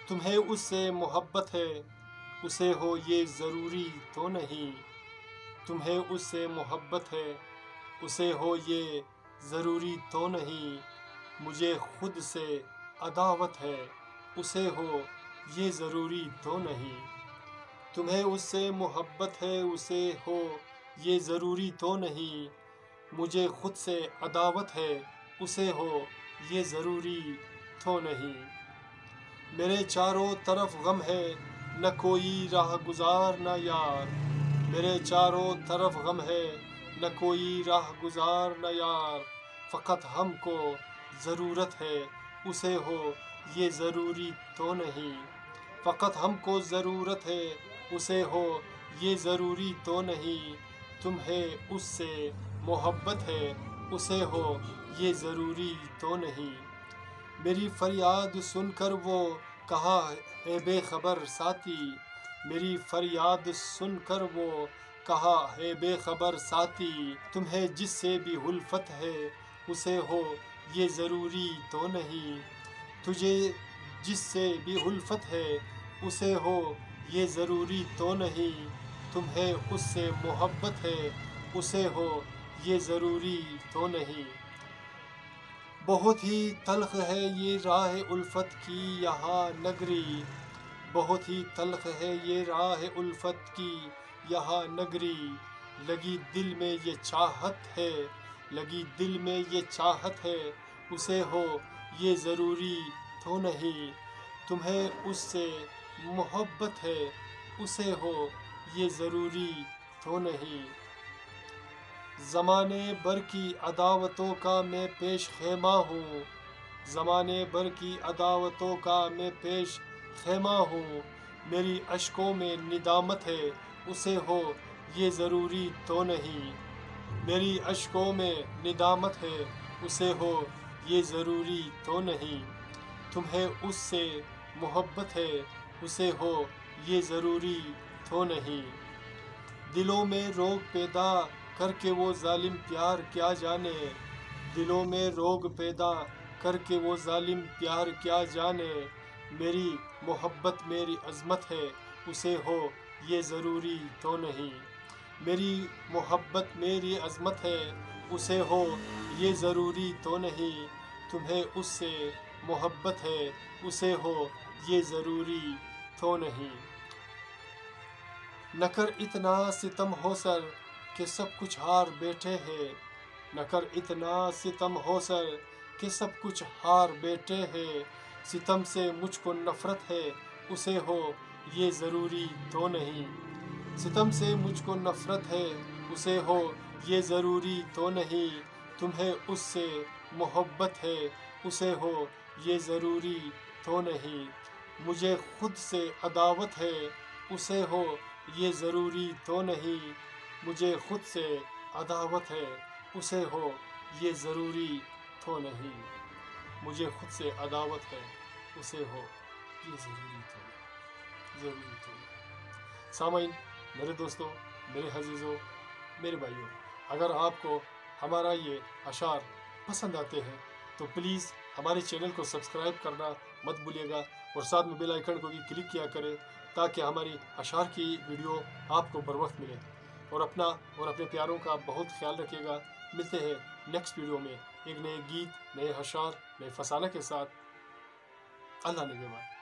تمہیں اس سے محبت ہے اسے ہو یہ ضروری تو نہیں، تمہیں اس سے محبت ہے اسے ہو یہ ضروری تو نہیں، مجھے خود سے عداوت ہے اسے ہو یہ ضروری تو نہیں، تمہیں اس سے محبت ہے اسے ہو یہ ضروری تو نہیں، مجھے خود سے عداوت ہے اسے ہو یہ ضروری تو نہیں، میرے چاروں طرف غم ہے نہ کوئی راہ گزار نہ یار، میرے چاروں طرف غم ہے نہ کوئی راہ گزار نہ یار، فقط ہم کو ضرورت ہے اسے ہو یہ ضروری تو نہیں، فقط ہم کو ضرورت ہے اسے ہو یہ ضروری تو نہیں، تمہیں اس سے محبت ہے اسے ہو یہ ضروری تو نہیں، میری فریاد سن کر وہ کہاں ہے بے خبر ساتھی، میری فریاد سن کر وہ کہاں ہے بے خبر ساتھی، تمہیں جس سے بھی الفت ہے اسے ہو یہ ضروری تو نہیں، تجھے جس سے بھی الفت ہے اسے ہو یہ ضروری تو نہیں، تمہیں اس سے محبت ہے اسے ہو یہ ضروری تو نہیں، بہت ہی تلخ ہے یہ راہ الفت کی یہاں نگری، بہت ہی تلخ ہے یہ راہ الفت کی یہاں نگری، لگی دل میں یہ چاہت ہے، لگی دل میں یہ چاہت ہے اسے ہو یہ ضروری تو نہیں، تمہیں اس سے محبت ہے اسے ہو یہ ضروری تو نہیں، زمانے بھر کی عداوتوں کا میں پیش خیمہ ہوں، زمانے بھر کی عداوتوں کا میں پیش خیمہ ہوں، میری اشکوں میں ندامت ہے اسے ہو یہ ضروری تو نہیں، میری اشکوں میں ندامت ہے اسے ہو یہ ضروری تو نہیں، تمہیں اس سے محبت ہے اسے ہو یہ ضروری تو نہیں، دلوں میں روگ پیدا کر کے وہ ظالم پیار کیا جانے، دلوں میں روگ پیدا کر کے وہ ظالم پیار کیا جانے، میری محبت میری عظمت ہے اسے ہو یہ ضروری تو نہیں، میری محبت میری عظمت ہے اسے ہو یہ ضروری تو نہیں، تمہیں اس سے محبت ہے اسے ہو یہ ضروری تو نہیں، نہ کر اتنا ستم ہو سر کہ سب کچھ ہار بیٹھے ہیں، نہ کر اتنا ستم ہو سر کہ سب کچھ ہار بیٹھے ہیں، ستم سے مجھ کو نفرت ہے اسے ہو یہ ضروری تو نہیں، ستم سے مجھ کو نفرت ہے اسے ہو یہ ضروری تو نہیں، تمہیں اس سے محبت ہے اسے ہو یہ ضروری تو نہیں، مجھے خود سے عداوت ہے اسے ہو یہ ضروری تو نہیں، مجھے خود سے عداوت ہے اسے ہو یہ ضروری تو نہیں، مجھے خود سے عداوت ہے اسے ہو یہ ضروری تو نہیں، ضروری تو نہیں۔ سامعین، میرے دوستوں، میرے عزیزوں، میرے بھائیوں، اگر آپ کو ہمارا یہ اشعار پسند آتے ہیں تو پلیز ہمارے چینل کو سبسکرائب کرنا مت بھولیے گا، اور ساتھ میں بیل آئیکن کو بھی کلک کیا کریں تاکہ ہماری اشعار کی ویڈیو آپ کو بر وقت ملے، اور اپنا اور اپنے پیاروں کا بہت خیال رکھیے گا۔ ملتے ہیں نیکسٹ ویڈیو میں ایک نئے گیت، نئے اشعار، نئے فسانہ کے ساتھ۔ اللہ نگہبان۔